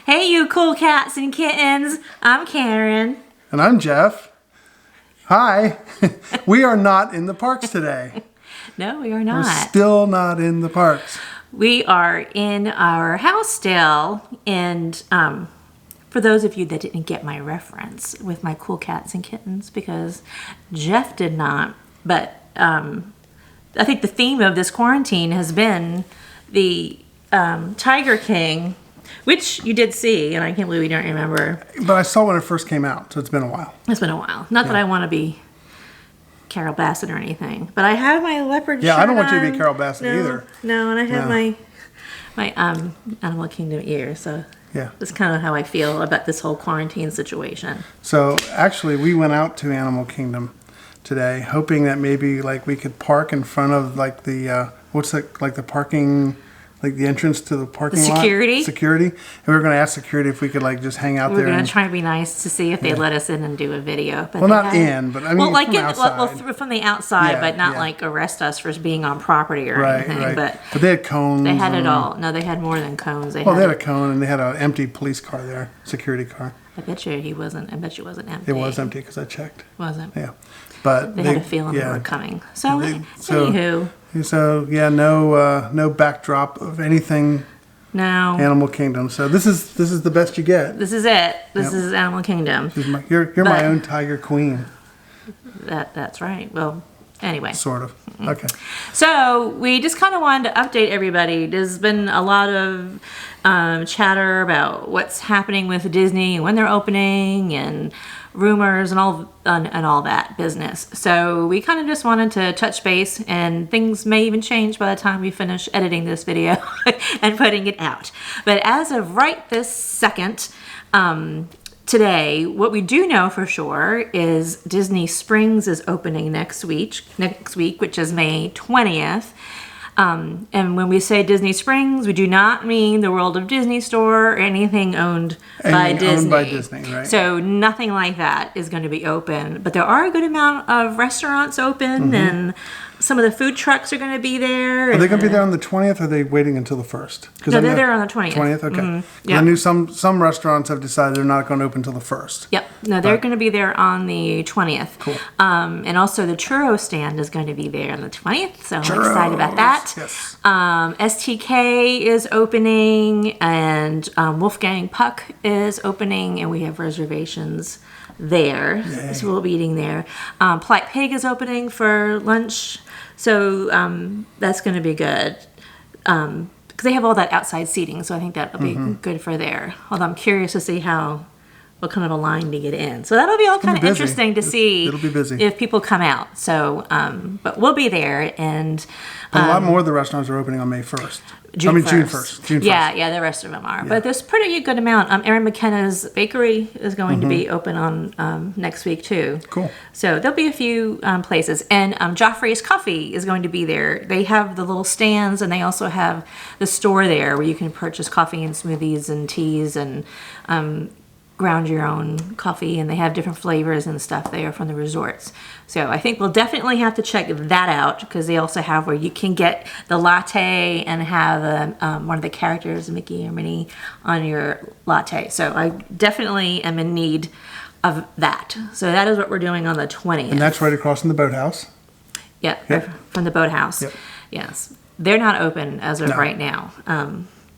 Hey, you cool cats and kittens. I'm Karen. And I'm Jeff. Hi. We are not in the parks today. No, we are not. We're still not in the parks. We are in our house still. And for those of you that didn't get my reference with my cool cats and kittens, because Jeff did not, but I think the theme of this quarantine has been the Tiger King, which you did see, and I can't believe you don't remember. But I saw when it first came out, so it's been a while. It's been a while. Not that I want to be Carol Bassett or anything, but I have my leopard shirt Yeah, I don't want you to on. be Carol Bassett either. No, and I have my Animal Kingdom ear, so Yeah. that's kind of how I feel about this whole quarantine situation. So actually, we went out to Animal Kingdom today, hoping that maybe like we could park in front of like the the parking. Like the entrance to the parking lot. Security. And we were going to ask security if we could like just hang out there. We were going to try and be nice to see if they'd let us in and do a video. But well, not in, but I mean like from outside. from the outside, Yeah, but not yeah. like arrest us for being on property or anything. Right. But they had cones. they had it all. No, they had more than cones. They had a cone and they had an empty police car there, security car. I bet you it wasn't empty. It was empty because I checked. Wasn't. Yeah, but they had a feeling they were coming. So, anywho. So yeah, no backdrop of anything. No. Animal Kingdom. So this is the best you get. This is it. This is Animal Kingdom. You're my own tiger queen. That's right. Well, anyway. Sort of. Okay. So we just kind of wanted to update everybody. There's been a lot of chatter about what's happening with Disney and when they're opening and rumors and all that business. So we kind of just wanted to touch base, and things may even change by the time we finish editing this video and putting it out. But as of right this second, today, what we do know for sure is Disney Springs is opening next week, which is May 20th. And when we say Disney Springs, we do not mean the World of Disney store or anything owned by Disney. Owned by Disney, right? So nothing like that is going to be open. But there are a good amount of restaurants open, and some of the food trucks are going to be there. Are they going to be there on the 20th, or are they waiting until the 1st? No, they're there on the 20th. 20th, okay. Mm-hmm. Yep. I knew some restaurants have decided they're not going to open until the 1st. Yep. No, they're going to be there on the 20th. Cool. And also the churro stand is going to be there on the 20th, so I'm excited about that. Yes. STK is opening, and Wolfgang Puck is opening, and we have reservations there. Yay. So we'll be eating there. Polite Pig is opening for lunch, so that's going to be good. Because they have all that outside seating, so I think that'll be good for there. Although I'm curious to see what kind of a line to get in. So that'll be all kind of interesting to see. It'll be busy if people come out. So, but we'll be there, and a lot more of the restaurants are opening on May 1st. June 1st. Yeah, the rest of them are. Yeah. But there's pretty good amount. Erin McKenna's Bakery is going to be open on next week too. Cool. So there'll be a few places. And Joffrey's Coffee is going to be there. They have the little stands, and they also have the store there where you can purchase coffee and smoothies and teas and ground your own coffee, and they have different flavors and stuff there from the resorts. So I think we'll definitely have to check that out, because they also have where you can get the latte and have one of the characters, Mickey or Minnie, on your latte. So I definitely am in need of that. So that is what we're doing on the 20th. And that's right across from the boathouse. Yeah, yep. From the boathouse. Yep. Yes. They're not open as of right now.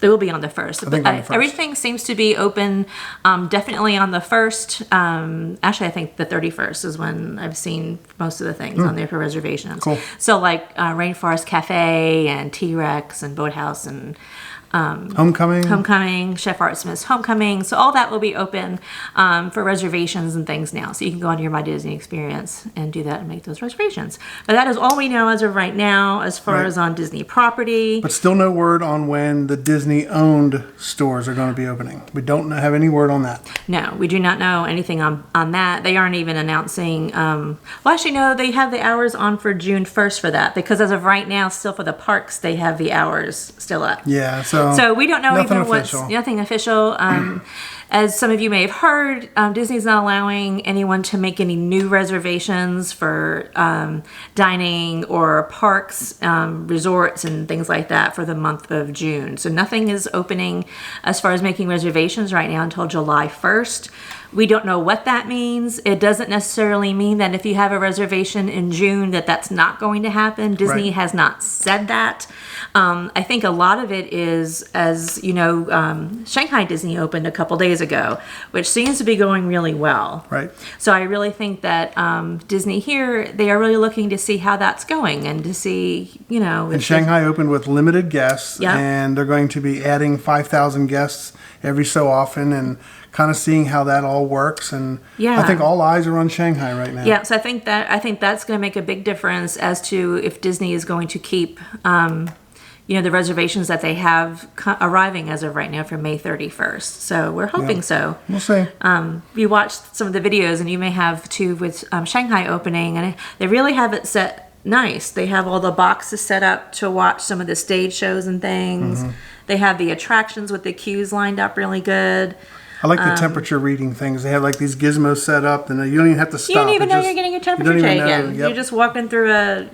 They will be on the 1st. But everything seems to be open definitely on the 1st. Actually, I think the 31st is when I've seen most of the things on there for reservations. Cool. So like Rainforest Cafe and T-Rex and Boathouse and Homecoming, Chef Art Smith's Homecoming. So all that will be open for reservations and things now. So you can go onto your My Disney Experience and do that and make those reservations. But that is all we know as of right now as far as on Disney property. But still no word on when the Disney-owned stores are going to be opening. We don't have any word on that. No, we do not know anything on that. They aren't even announcing... well, actually, no, they have the hours on for June 1st for that. Because as of right now, still for the parks, they have the hours still up. Yeah, so So we don't know nothing even official. what's nothing official. As some of you may have heard, Disney's not allowing anyone to make any new reservations for dining or parks, resorts, and things like that for the month of June. So nothing is opening as far as making reservations right now until July 1st. We don't know what that means. It doesn't necessarily mean that if you have a reservation in June that that's not going to happen. Disney has not said that. I think a lot of it is, as you know, Shanghai Disney opened a couple days ago, which seems to be going really well. Right. So I really think that Disney here, they are really looking to see how that's going and to see, you know. And Shanghai opened with limited guests, and they're going to be adding 5,000 guests every so often, and kind of seeing how that all works. And I think all eyes are on Shanghai right now. Yeah, so I think that's going to make a big difference as to if Disney is going to keep the reservations that they have arriving as of right now for May 31st. So we're hoping so. We'll see. You watched some of the videos, and you may have too with Shanghai opening, and they really have it set nice. They have all the boxes set up to watch some of the stage shows and things. They have the attractions with the queues lined up really good. I like the temperature reading things. They have like these gizmos set up, and you don't even have to stop. You don't even know you're getting your temperature taken. Yep. You're just walking through a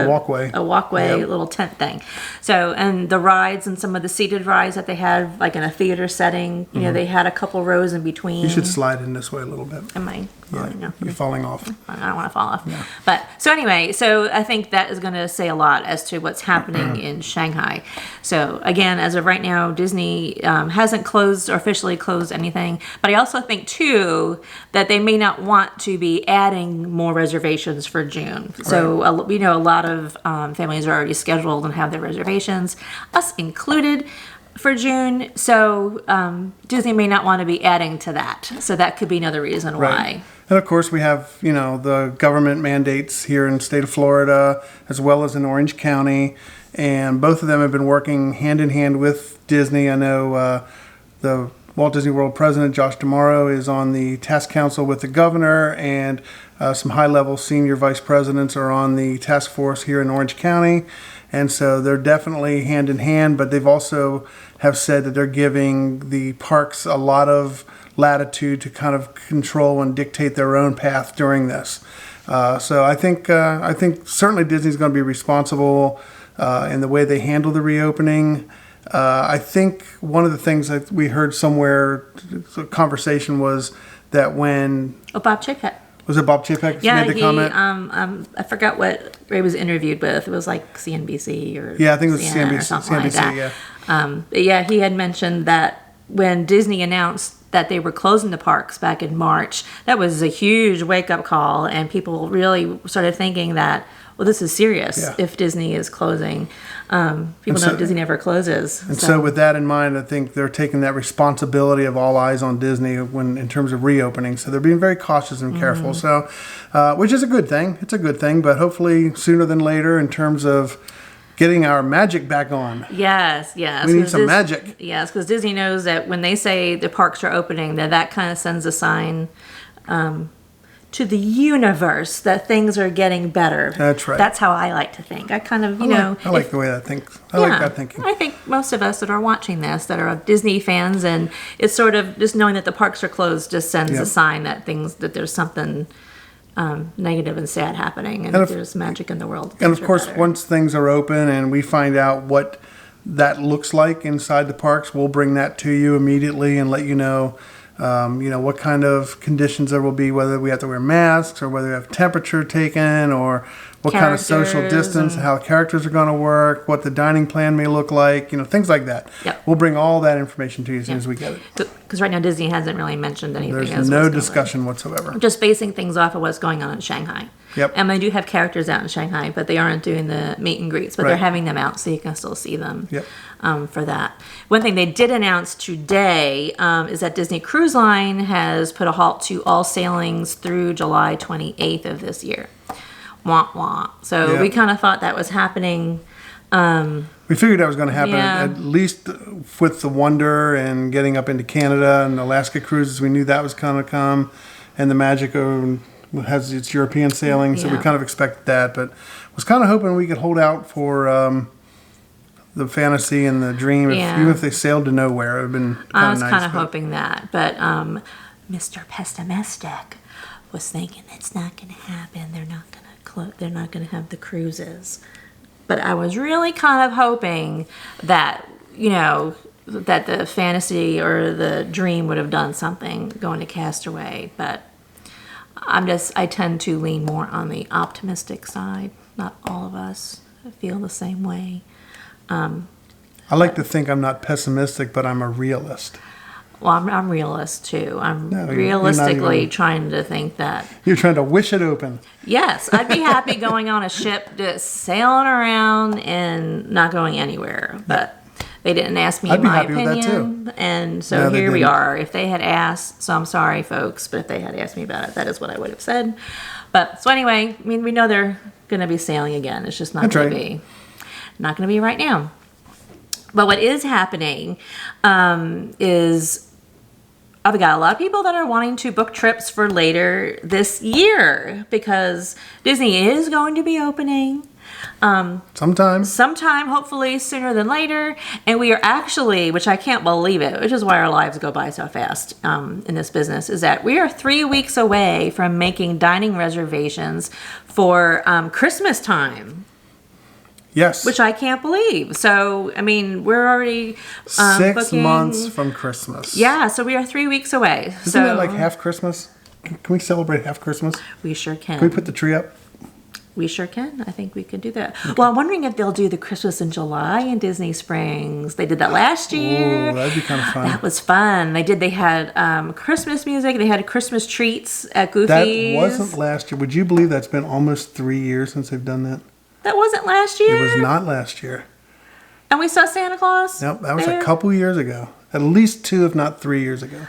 walkway. A walkway, little tent thing. So, and the rides and some of the seated rides that they had, like in a theater setting, you know, they had a couple rows in between. You should slide in this way a little bit. Am I? Yeah, No. you're falling off. I don't want to fall off. Yeah. But so anyway, so I think that is going to say a lot as to what's happening in Shanghai. So again, as of right now, Disney hasn't closed or officially closed anything. But I also think too that they may not want to be adding more reservations for June. So we know a lot of families are already scheduled and have their reservations, us included, for June. So Disney may not want to be adding to that. So that could be another reason why. And of course, we have, the government mandates here in the state of Florida, as well as in Orange County. And both of them have been working hand in hand with Disney. I know the Walt Disney World president, Josh D'Amaro, is on the task council with the governor, and some high-level senior vice presidents are on the task force here in Orange County. And so they're definitely hand in hand, but they've also have said that they're giving the parks a lot of latitude to kind of control and dictate their own path during this. So I think certainly Disney's going to be responsible in the way they handle the reopening. I think one of the things that we heard somewhere, a conversation was that when Bob Chapek. Was it Bob Chapek made the comment? I forgot what Ray was interviewed with. It was like CNBC or I think it was CNN or something like that. Yeah. He had mentioned that when Disney announced that they were closing the parks back in March, that was a huge wake-up call, and people really started thinking that, well, this is serious if Disney is closing. People know Disney never closes. And so with that in mind, I think they're taking that responsibility of all eyes on Disney in terms of reopening. So they're being very cautious and careful. So, which is a good thing. It's a good thing, but hopefully sooner than later in terms of getting our magic back on. Yes. We need some magic. Yes, because Disney knows that when they say the parks are opening, that kind of sends a sign to the universe that things are getting better. That's right. That's how I like to think. I kind of, I like the way that thinks. I like that thinking. I think most of us that are watching this that are Disney fans, and it's sort of just knowing that the parks are closed just sends a sign that there's something negative and sad happening, and there's magic in the world. And of course, once things are open and we find out what that looks like inside the parks, we'll bring that to you immediately and let you know. What kind of conditions there will be, whether we have to wear masks or whether we have temperature taken or what kind of social distance, how characters are going to work, what the dining plan may look like, things like that. Yep. We'll bring all that information to you as soon as we get it. Because right now Disney hasn't really mentioned anything. There's no discussion whatsoever. Just basing things off of what's going on in Shanghai. Yep. And they do have characters out in Shanghai, but they aren't doing the meet and greets, but they're having them out so you can still see them for that. One thing they did announce today is that Disney Cruise Line has put a halt to all sailings through July 28th of this year. Wah, wah. So we kind of thought that was happening. We figured that was going to happen, at least with the Wonder and getting up into Canada and Alaska cruises. We knew that was going to come, and the Magic has its European sailing, so we kind of expected that, but was kind of hoping we could hold out for the fantasy and the dream. Even if they sailed to nowhere, it would have been kind of nice. I was kind of hoping that, but Mr. Pessimistic was thinking it's not going to happen. They're not going to have the cruises. But I was really kind of hoping that, that the fantasy or the dream would have done something going to Castaway. But I tend to lean more on the optimistic side. Not all of us feel the same way. I like to think I'm not pessimistic, but I'm a realist. Well, I'm realist too. I'm realistically trying to think that... You're trying to wish it open. Yes, I'd be happy going on a ship just sailing around and not going anywhere. But they didn't ask me my opinion. I'd be happy with that too. And so here we are. If they had asked, so I'm sorry, folks, but if they had asked me about it, that is what I would have said. But so anyway, I mean, we know they're going to be sailing again. It's just not going to be. Not going to be right now. But what is happening is I've got a lot of people that are wanting to book trips for later this year because Disney is going to be opening. Sometime, hopefully sooner than later. And we are actually, which I can't believe it, which is why our lives go by so fast in this business, is that we are 3 weeks away from making dining reservations for Christmas time. Yes. Which I can't believe. So, I mean, we're already 6 months from Christmas. Yeah, so we are 3 weeks away. Isn't that like half Christmas? Can we celebrate half Christmas? We sure can. Can we put the tree up? We sure can. I think we could do that. Okay. Well, I'm wondering if they'll do the Christmas in July in Disney Springs. They did that last year. Oh, that'd be kind of fun. That was fun. They had Christmas music. They had Christmas treats at Goofy's. That wasn't last year. Would you believe that's been almost 3 years since they've done that? That wasn't last year? It was not last year. And we saw Santa Claus? Nope, that was a couple years ago. At least 2, if not 3 years ago.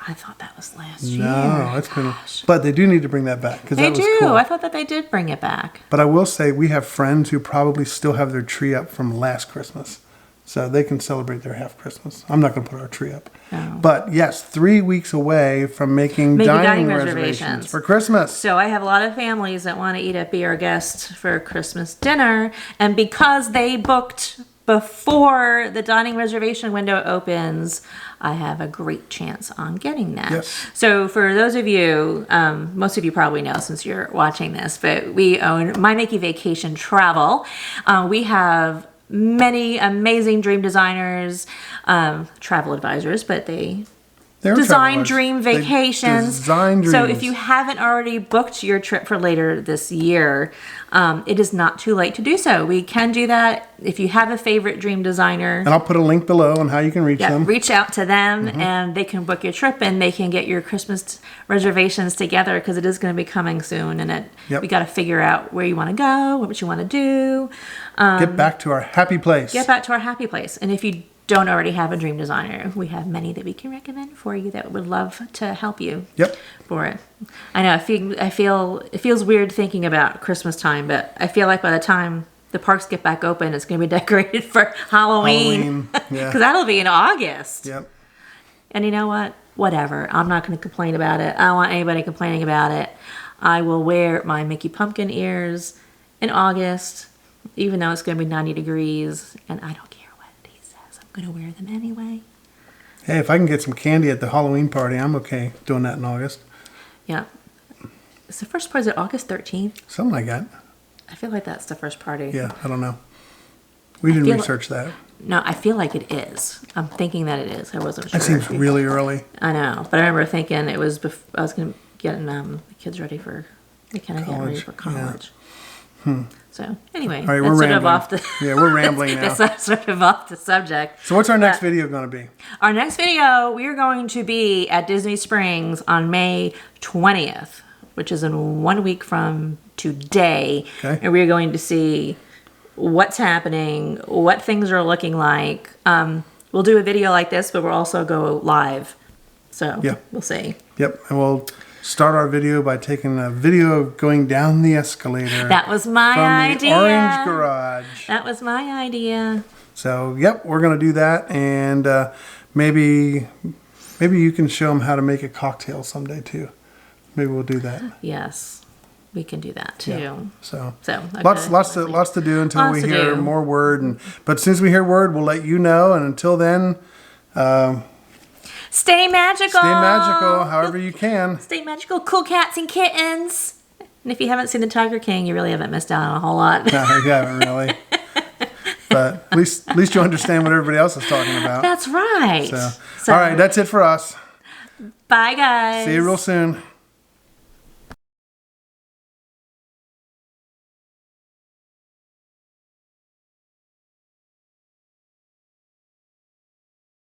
I thought that was last year. No, it's been. But they do need to bring that back. They do. Cool. I thought that they did bring it back. But I will say we have friends who probably still have their tree up from last Christmas. So they can celebrate their half Christmas. I'm not going to put our tree up. No. But yes, 3 weeks away from making dining reservations for Christmas. So I have a lot of families that want to eat at Be Our Guest for Christmas dinner. And because they booked before the dining reservation window opens, I have a great chance on getting that. Yes. So for those of you, most of you probably know since you're watching this, but we own My Mickey Vacation Travel. We have many amazing dream designers, travel advisors, but they design dream vacations. So if you haven't already booked your trip for later this year, it is not too late to do so. We can do that if you have a favorite dream designer. And I'll put a link below on how you can reach them. Reach out to them and they can book your trip and they can get your Christmas reservations together because it is going to be coming soon. And we got to figure out where you want to go, what you want to do. Get back to our happy place. Get back to our happy place. And if you don't already have a dream designer, we have many that we can recommend for you that would love to help you for it. I know I feel it feels weird thinking about Christmas time, but I feel like by the time the parks get back open, it's going to be decorated for Halloween. Because that'll be in August. Yep. And you know what? Whatever. I'm not going to complain about it. I don't want anybody complaining about it. I will wear my Mickey pumpkin ears in August, even though it's going to be 90 degrees, and I don't care. I'm going to wear them anyway. Hey, if I can get some candy at the Halloween party, I'm okay doing that in August. Yeah. Is the first party August 13th? Something like that. I feel like that's the first party. Yeah, I don't know. We didn't research that. No, I feel like it is. I'm thinking that it is. I wasn't sure. That seems really early. I know. But I remember thinking it was I was going to get the kids ready for, college. Yeah. So anyway, right, that's sort of off the we're rambling now. That's sort of off the subject. So what's our next video going to be? Our next video, we are going to be at Disney Springs on May 20th, which is in 1 week from today. Okay. And we're going to see what's happening, what things are looking like. We'll do a video like this, but we'll also go live. So we'll see. Yep, and we'll start our video by taking a video of going down the escalator. That was my idea. From the Orange Garage. That was my idea. So, we're going to do that, and maybe you can show them how to make a cocktail someday too. Maybe we'll do that. Yes. we can do that too. Yeah. So okay. lots to do until we hear more word. But as soon as we hear word, we'll let you know. And until then, stay magical. Stay magical, however you can. Stay magical, cool cats and kittens. And if you haven't seen the Tiger King, you really haven't missed out on a whole lot. No, you haven't really. But at least you understand what everybody else is talking about. That's right. So all right, that's it for us. Bye, guys. See you real soon.